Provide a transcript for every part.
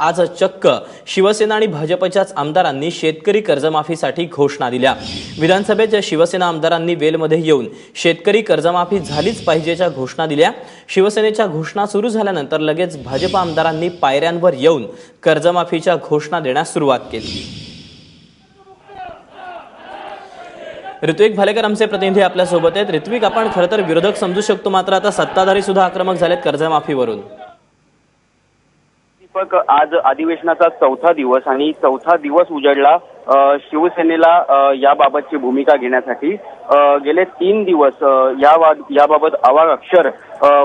आज चक्क शिवसेना आणि भाजपच्याच आमदारांनी शेतकरी कर्जमाफीसाठी घोषणा दिल्या। विधानसभेत शिवसेना आमदारांनी वेलमध्ये येऊन शेतकरी कर्जमाफी झालीच पाहिजेच्या घोषणा दिल्या। शिवसेनेच्या घोषणा सुरू झाल्यानंतर लगेच भाजप आमदारांनी पायऱ्यांवर येऊन कर्जमाफीच्या घोषणा देण्यास सुरुवात केली। ऋत्विक भालेकर आमचे प्रतिनिधी आपल्या सोबत आहेत। ऋत्विक, आपण खरं तर विरोधक समजू शकतो, मात्र आता सत्ताधारी सुद्धा आक्रमक झालेत कर्जमाफीवरून। दीपक, आज अधिवेशनाचा चौथा दिवस आणि चौथा दिवस उजळला शिवसेनेला याबाबतची भूमिका घेण्यासाठी। गेले 3 दिवस याबाबत आवाज अक्षर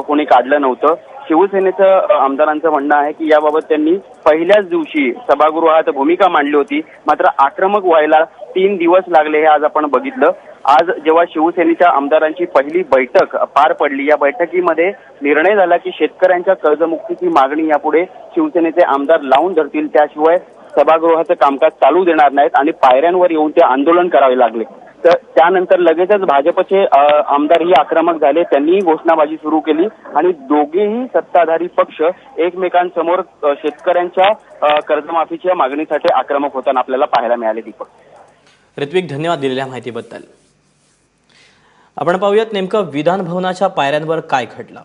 कोणी काढलं नव्हतं। शिवसेनेचं आमदारांचं म्हणणं आहे की याबाबत त्यांनी पहिल्याच दिवशी सभागृहात भूमिका मांडली होती, मात्र आक्रमक व्हायला 3 दिवस लागले हे आज आपण बघितलं। आज जेव्हा शिवसेनेच्या आमदारांची पहिली बैठक पार पडली, या बैठकीमध्ये निर्णय झाला की शेतकऱ्यांच्या कर्जमुक्तीची मागणी यापुढे शिवसेनेचे आमदार लावून धरतील, त्याशिवाय सभागृहाचं कामकाज चालू देणार नाहीत आणि पायऱ्यांवर येऊन ते आंदोलन करावे लागले। तर त्यानंतर लगेचच भाजपचे आमदारही आक्रमक झाले, त्यांनीही घोषणाबाजी सुरू केली आणि दोघेही सत्ताधारी पक्ष एकमेकांसमोर शेतकऱ्यांच्या कर्जमाफीच्या मागणीसाठी आक्रमक होताना आपल्याला पाहायला मिळाले। दीपक, ऋत्विक, धन्यवाद दिलेल्या माहितीबद्दल। आपण पाहूयात नेमकं विधान भवनाच्या पायऱ्यांवर काय घडलं।